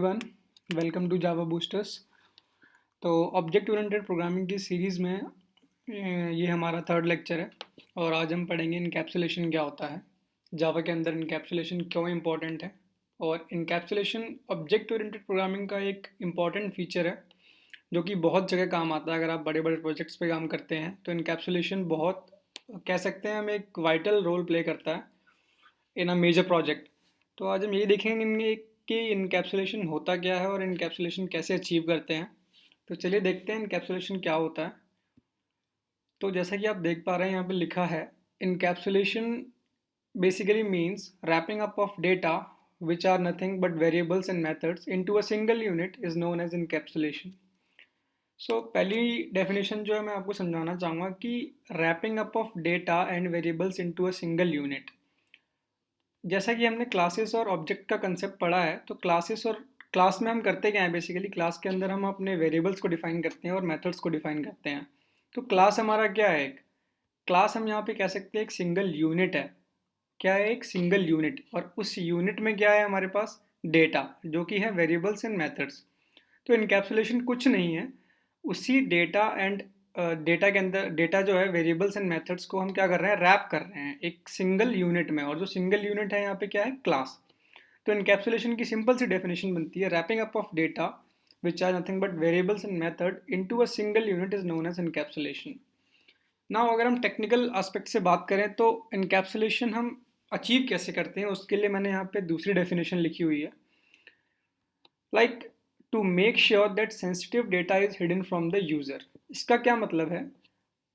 One welcome to Java boosters. तो object oriented programming की series में ये हमारा थर्ड लेक्चर है और आज हम पढ़ेंगे इनकैप्सुलेशन क्या होता है, जावा के अंदर इनकैप्सुलेशन क्यों इम्पोर्टेंट है। और इनकैप्सुलेशन ऑब्जेक्ट ओरिएंटेड प्रोग्रामिंग का एक इम्पॉर्टेंट फीचर है जो कि बहुत जगह काम आता है। अगर आप बड़े बड़े प्रोजेक्ट्स पे काम करते हैं तो इनकैप्सुलेशन बहुत कह सकते हैं हम एक वाइटल रोल प्ले करता है इन अ मेजर प्रोजेक्ट। तो आज हम यही देखेंगे कि इनकैप्सुलेशन होता क्या है और इनकैप्सुलेशन कैसे अचीव करते हैं। तो चलिए देखते हैं इनकैप्सुलेशन क्या होता है। तो जैसा कि आप देख पा रहे हैं यहाँ पे लिखा है, encapsulation basically means wrapping up of data which are nothing but variables and methods into a single unit is known as encapsulation. पहली डेफिनेशन जो है मैं आपको समझाना चाहूँगा कि wrapping up of data and variables into a single unit. जैसा कि हमने क्लासेस और ऑब्जेक्ट का कंसेप्ट पढ़ा है, तो क्लासेस और क्लास में हम करते क्या है, बेसिकली क्लास के अंदर हम अपने वेरिएबल्स को डिफाइन करते हैं और मेथड्स को डिफाइन करते हैं। तो क्लास हमारा क्या है, एक क्लास हम यहाँ पे कह सकते हैं एक सिंगल यूनिट है। क्या है, एक सिंगल यूनिट, और उस यूनिट में क्या है हमारे पास, डेटा, जो कि है वेरिएबल्स एंड मेथड्स। तो इनकैप्सुलेशन कुछ नहीं है, उसी डेटा एंड डेटा के अंदर डेटा जो है वेरिएबल्स एंड मेथड्स को हम क्या कर रहे हैं, रैप कर रहे हैं एक सिंगल यूनिट में। और जो सिंगल यूनिट है यहाँ पे क्या है, क्लास। तो इनकैप्सुलेशन की सिंपल सी डेफिनेशन बनती है, wrapping up of data which are nothing but variables and method into a single unit is known as encapsulation. Now अगर हम टेक्निकल एस्पेक्ट से बात करें तो इनकैप्सुलेशन हम अचीव कैसे करते हैं, उसके लिए मैंने यहाँ पे दूसरी डेफिनेशन लिखी हुई है, like to make sure that sensitive data is hidden from the user. इसका क्या मतलब है,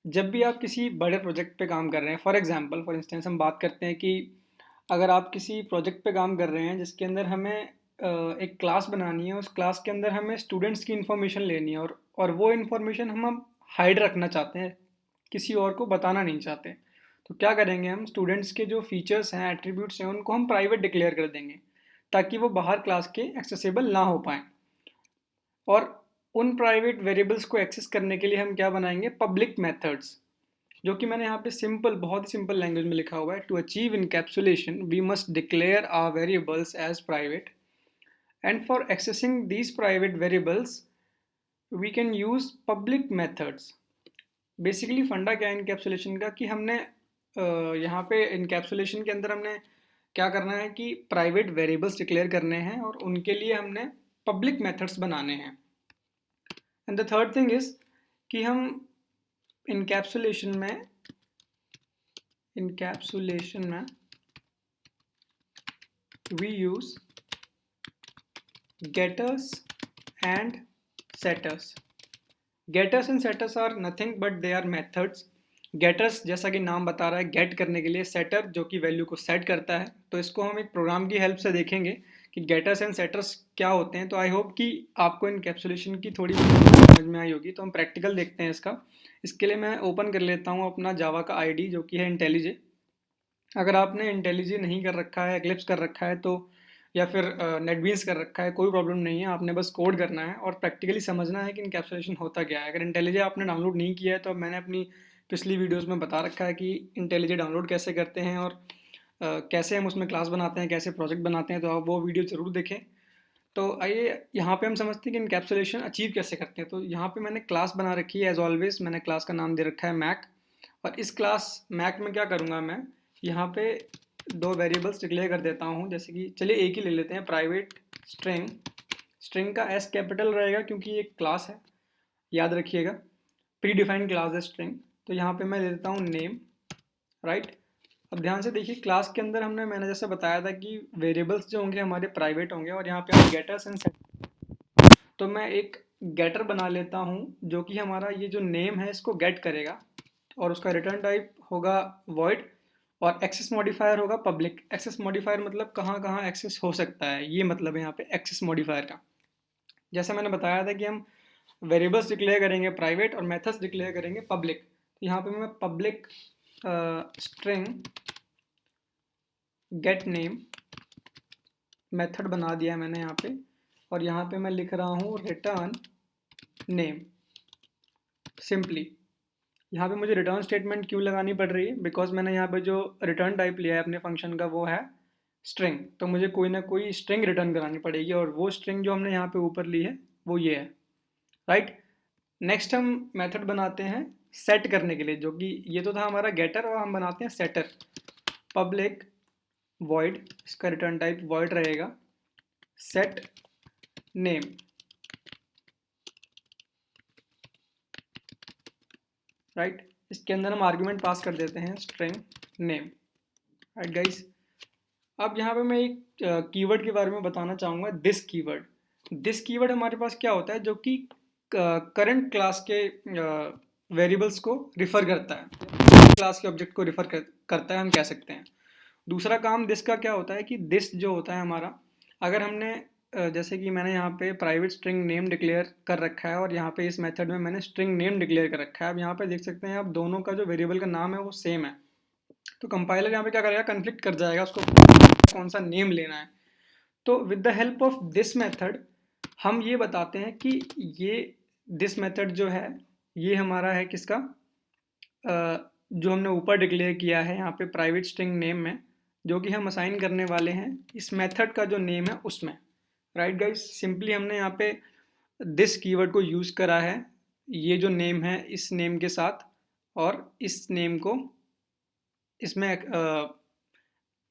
जब भी आप किसी बड़े प्रोजेक्ट पे काम कर रहे हैं, फॉर इंस्टेंस हम बात करते हैं कि अगर आप किसी प्रोजेक्ट पे काम कर रहे हैं जिसके अंदर हमें एक क्लास बनानी है, उस क्लास के अंदर हमें स्टूडेंट्स की इन्फॉर्मेशन लेनी है और वो इन्फॉर्मेशन हम हाइड रखना चाहते हैं, किसी और को बताना नहीं चाहते। तो क्या करेंगे, हम स्टूडेंट्स के जो फीचर्स हैं, एट्रीब्यूट्स हैं, उनको हम प्राइवेट डिक्लेयर कर देंगे ताकि वो बाहर क्लास के एक्सेसिबल ना हो पाएँ। और उन प्राइवेट वेरिएबल्स को एक्सेस करने के लिए हम क्या बनाएंगे, पब्लिक मेथड्स, जो कि मैंने यहाँ पे सिंपल, बहुत ही सिंपल लैंग्वेज में लिखा हुआ है। To achieve encapsulation we must declare our variables as private and for accessing these private variables we can use public methods. Basically फंडा क्या है इनकैप्सुलेशन का, कि हमने यहाँ पे इनकैप्सुलेशन के अंदर हमने क्या करना है कि प्राइवेट वेरिएबल्स डिक्लेयर करने हैं और उनके लिए हमने पब्लिक मेथड्स बनाने हैं। And the third thing is कि हम इनकैप्सुलेशन में we use getters and setters. Getters and setters are nothing but they are methods. getters जैसा कि नाम बता रहा है, गेट करने के लिए, सेटर जो कि वैल्यू को सेट करता है। तो इसको हम एक प्रोग्राम की हेल्प से देखेंगे कि गेटर्स एंड सेटर्स क्या होते हैं। तो आई होप कि आपको इनकैप्सुलेशन की थोड़ी समझ में आई होगी। तो हम प्रैक्टिकल देखते हैं इसका। इसके लिए मैं ओपन कर लेता हूँ अपना जावा का आईडी जो कि है इंटेलिजे। अगर आपने इंटेलिजे नहीं कर रखा है, एक्लिप्स कर रखा है, तो या फिर नेटबीन्स कर रखा है, कोई प्रॉब्लम नहीं है। आपने बस कोड करना है और प्रैक्टिकली समझना है कि इनकैप्सुलेशन होता क्या है। अगर इंटेलिजे आपने डाउनलोड नहीं किया है तो मैंने अपनी पिछली वीडियोस में बता रखा है कि इंटेलिजे डाउनलोड कैसे करते हैं और कैसे हम उसमें क्लास बनाते हैं, कैसे प्रोजेक्ट बनाते हैं। तो आप वो वीडियो ज़रूर देखें। तो आइए यहाँ पे हम समझते हैं कि इनकैप्सुलेशन अचीव कैसे करते हैं। तो यहाँ पे मैंने क्लास बना रखी है, एज ऑलवेज मैंने क्लास का नाम दे रखा है मैक। और इस क्लास मैक में क्या करूँगा, मैं यहाँ पे दो वेरिएबल्स डिक्लेयर कर देता हूँ। जैसे कि चलिए एक ही ले लेते हैं, प्राइवेट स्ट्रिंग। स्ट्रिंग का एस कैपिटल रहेगा क्योंकि ये क्लास है, याद रखिएगा, प्री डिफाइंड क्लास है स्ट्रिंग। तो यहाँ पे मैं ले लेता हूँ नेम, राइट। अब ध्यान से देखिए, क्लास के अंदर मैंने जैसे बताया था कि वेरिएबल्स जो होंगे हमारे प्राइवेट होंगे और यहाँ पे हम गेटर्स एंड सेट। तो मैं एक गेटर बना लेता हूँ जो कि हमारा ये जो नेम है इसको गेट करेगा और उसका रिटर्न टाइप होगा वॉइड और एक्सेस मॉडिफायर होगा पब्लिक। एक्सेस मॉडिफायर मतलब कहाँ कहाँ एक्सेस हो सकता है, ये मतलब है यहाँ पे एक्सेस मॉडिफायर का। जैसा मैंने बताया था कि हम वेरिएबल्स डिक्लेयर करेंगे प्राइवेट और मेथड्स डिक्लेयर करेंगे पब्लिक। तो यहाँ पे मैं public string gate name method बना दिया मैंने यहाँ पे, और यहाँ पे मैं लिख रहा हूँ रिटर्न नेम सिंपली। यहाँ पे मुझे रिटर्न स्टेटमेंट क्यों लगानी पड़ रही है, बिकॉज मैंने यहाँ पे जो रिटर्न टाइप लिया है अपने फंक्शन का वो है स्ट्रिंग, तो मुझे कोई ना कोई स्ट्रिंग रिटर्न करानी पड़ेगी, और वो स्ट्रिंग जो हमने यहाँ पे ऊपर ली है वो ये है, राइट। नेक्स्ट हम मेथड बनाते हैं सेट करने के लिए, जो कि ये तो था हमारा गेटर, और हम बनाते हैं सेटर। पब्लिक वॉइड, इसका रिटर्न टाइप वॉइड रहेगा, सेट नेम, राइट। इसके अंदर हम आर्गुमेंट पास कर देते हैं स्ट्रिंग नेम, राइट गाइस। अब यहाँ पे मैं एक कीवर्ड के बारे में बताना चाहूँगा, दिस कीवर्ड। दिस कीवर्ड हमारे पास क्या होता है, जो कि करंट क्लास के वेरिएबल्स को रिफ़र करता है, क्लास के ऑब्जेक्ट को रिफ़र करता है, हम कह सकते हैं। दूसरा काम दिस का क्या होता है कि दिस जो होता है हमारा, अगर हमने जैसे कि मैंने यहाँ पे प्राइवेट स्ट्रिंग नेम डिक्लेयर कर रखा है, और यहाँ पे इस मेथड में मैंने स्ट्रिंग नेम डिक्लेयर कर रखा है। अब यहाँ पे देख सकते हैं आप, दोनों का जो वेरिएबल का नाम है वो सेम है, तो कंपाइलर यहाँ पे क्या करेगा, कन्फ्लिक्ट कर जाएगा, उसको कौन सा नेम लेना है। तो with the help of this method हम ये बताते हैं कि ये दिस मेथड जो है ये हमारा है किसका, जो हमने ऊपर डिक्लेयर किया है यहाँ पे प्राइवेट स्ट्रिंग नेम में, जो कि हम असाइन करने वाले हैं इस मेथड का जो नेम है उसमें, राइट गाइस। सिंपली हमने यहाँ पे दिस कीवर्ड को यूज़ करा है, ये जो नेम है इस नेम के साथ, और इस नेम को इसमें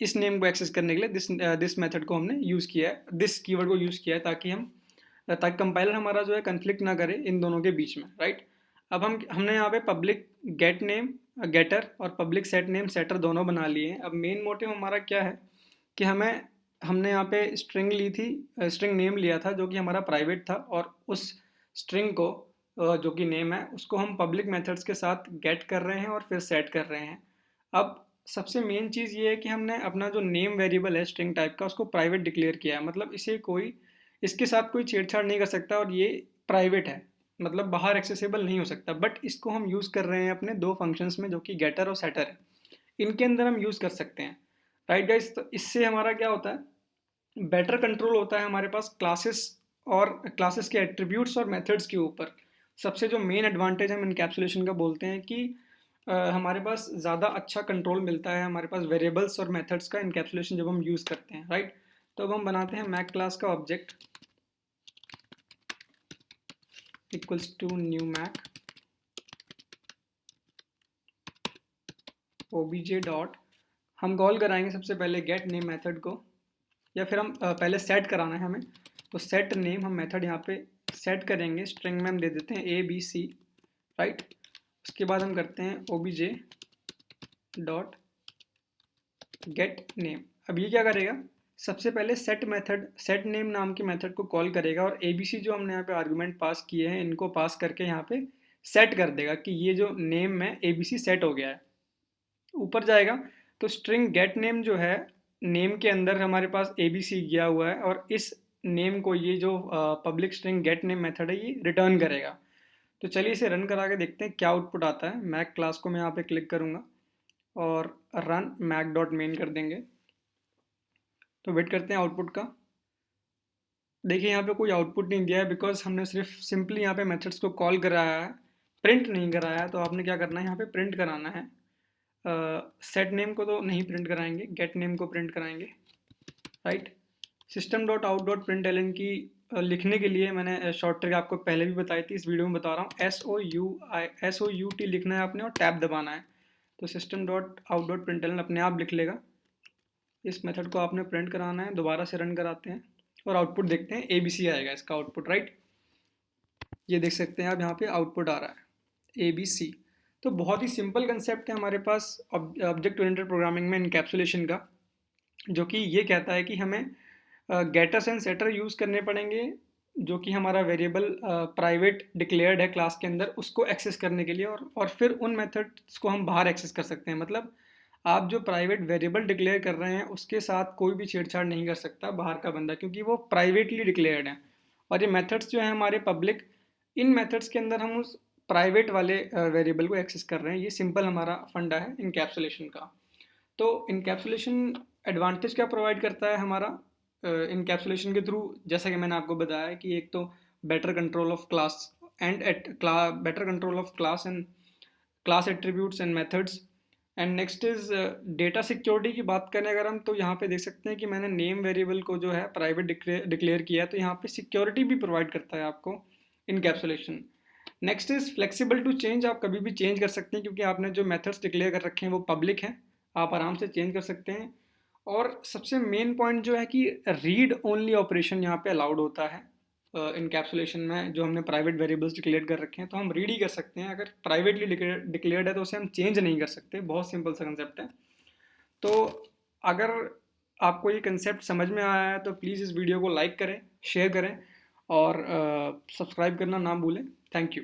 इस नेम को एक्सेस करने के लिए दिस मेथड को हमने यूज़ किया है, दिस कीवर्ड को यूज़ किया है, ताकि कंपाइलर हमारा जो है कन्फ्लिक्ट ना करे इन दोनों के बीच में, राइट। अब हमने यहाँ पे पब्लिक गेट नेम गेटर और पब्लिक सेट नेम सेटर दोनों बना लिए हैं। अब मेन मोटिव हमारा क्या है कि हमने यहाँ पे स्ट्रिंग ली थी, स्ट्रिंग नेम लिया था जो कि हमारा प्राइवेट था, और उस स्ट्रिंग को जो कि नेम है उसको हम पब्लिक मेथड्स के साथ गेट कर रहे हैं और फिर सेट कर रहे हैं। अब सबसे मेन चीज़ ये है कि हमने अपना जो नेम वेरिएबल है स्ट्रिंग टाइप का उसको प्राइवेट डिक्लेयर किया है, मतलब इसके साथ कोई छेड़छाड़ नहीं कर सकता, और ये प्राइवेट है, मतलब बाहर एक्सेसिबल नहीं हो सकता। बट इसको हम यूज़ कर रहे हैं अपने दो फंक्शंस में, जो कि गेटर और सेटर है, इनके अंदर हम यूज़ कर सकते हैं, राइट गाइस। तो इससे हमारा क्या होता है, बेटर कंट्रोल होता है हमारे पास क्लासेस के एट्रीब्यूट्स और मेथड्स के ऊपर। सबसे जो मेन एडवांटेज हम इनकैप्सुलेशन का बोलते हैं कि हमारे पास ज़्यादा अच्छा कंट्रोल मिलता है हमारे पास वेरिएबल्स और मेथड्स का इनकैप्सुलेशन जब हम यूज़ करते हैं, राइट। तो अब हम बनाते हैं मैक क्लास का object equals to new Mac O B J dot, हम कॉल कराएंगे सबसे पहले गेट नेम मेथड को, या फिर हम पहले सेट कराना है हमें, तो सेट नेम हम मेथड यहाँ पे सेट करेंगे, स्ट्रिंग में हम दे देते हैं ABC, राइट। उसके बाद हम करते हैं ओबीजे डॉट गेट नेम। अब ये क्या करेगा, सबसे पहले सेट नेम नाम के मेथड को कॉल करेगा, और ABC जो हमने यहाँ पे आर्गुमेंट पास किए हैं इनको पास करके यहाँ पे सेट कर देगा कि ये जो नेम में ABC सेट हो गया है। ऊपर जाएगा तो स्ट्रिंग गेट नेम जो है, नेम के अंदर हमारे पास ABC गया हुआ है, और इस नेम को ये जो public string gate name method है ये रिटर्न करेगा। तो चलिए इसे रन करा के देखते हैं क्या आउटपुट आता है। मैक क्लास को मैं यहाँ पे क्लिक करूँगा और रन मैक डॉट मेन कर देंगे, तो वेट करते हैं आउटपुट का। देखिए यहाँ पे कोई आउटपुट नहीं दिया है, बिकॉज हमने सिर्फ सिंपली यहाँ पे मेथड्स को कॉल कराया है, प्रिंट नहीं कराया है। तो आपने क्या करना है, यहाँ पे प्रिंट कराना है। सेट नेम को तो नहीं प्रिंट कराएंगे, गेट नेम को प्रिंट कराएंगे, right. System dot out dot print L N की लिखने के लिए मैंने शॉर्ट ट्रिक आपको पहले भी बताई थी, इस वीडियो में बता रहा हूँ। SOUT लिखना है आपने और टैब दबाना है, तो system dot out dot print L N अपने आप लिख लेगा। इस मेथड को आपने प्रिंट कराना है, दोबारा से रन कराते हैं और आउटपुट देखते हैं, ABC आएगा इसका आउटपुट, राइट। ये देख सकते हैं आप, यहाँ पे आउटपुट आ रहा है ABC। तो बहुत ही सिंपल कंसेप्ट है हमारे पास ऑब्जेक्ट ओरिएंटेड प्रोग्रामिंग में इनकैप्सुलेशन का, जो कि ये कहता है कि हमें गेटर्स एंड सेटर यूज़ करने पड़ेंगे, जो कि हमारा वेरिएबल प्राइवेट डिक्लेयर्ड है क्लास के अंदर, उसको एक्सेस करने के लिए, और फिर उन मेथड्स को हम बाहर एक्सेस कर सकते हैं। मतलब आप जो प्राइवेट वेरिएबल डिक्लेयर कर रहे हैं उसके साथ कोई भी छेड़छाड़ नहीं कर सकता बाहर का बंदा, क्योंकि वो प्राइवेटली डिक्लेयर्ड है। और ये मेथड्स जो है हमारे पब्लिक, इन मेथड्स के अंदर हम उस प्राइवेट वाले वेरिएबल को एक्सेस कर रहे हैं। ये सिंपल हमारा फंडा है इनकैप्सुलेशन का। तो इनकैप्सुलेशन एडवांटेज क्या प्रोवाइड करता है हमारा इनकैप्सुलेशन के थ्रू, जैसा कि मैंने आपको बताया कि एक तो better control of class and better control of class and class attributes and methods, and next is data security की बात करें अगर हम, तो यहाँ पे देख सकते हैं कि मैंने नेम वेरिएबल को जो है प्राइवेट डिक्लेयर किया है, तो यहाँ पे सिक्योरिटी भी प्रोवाइड करता है आपको encapsulation. Next is flexible to change, आप कभी भी चेंज कर सकते हैं क्योंकि आपने जो मेथड्स डिक्लेयर कर रखे हैं वो पब्लिक हैं, आप आराम से चेंज कर सकते हैं। और सबसे मेन पॉइंट जो है कि रीड ओनली ऑपरेशन यहाँ पे अलाउड होता है इनकैप्सुलेशन में। जो हमने प्राइवेट वेरिएबल्स डिक्लेयर कर रखे हैं तो हम रीड ही कर सकते हैं, अगर प्राइवेटली डिक्लेयर्ड है तो उसे हम चेंज नहीं कर सकते। बहुत सिंपल सा कंसेप्ट है। तो अगर आपको ये कंसेप्ट समझ में आया है तो प्लीज़ इस वीडियो को लाइक करें, शेयर करें और सब्सक्राइब करना ना भूलें। Thank you.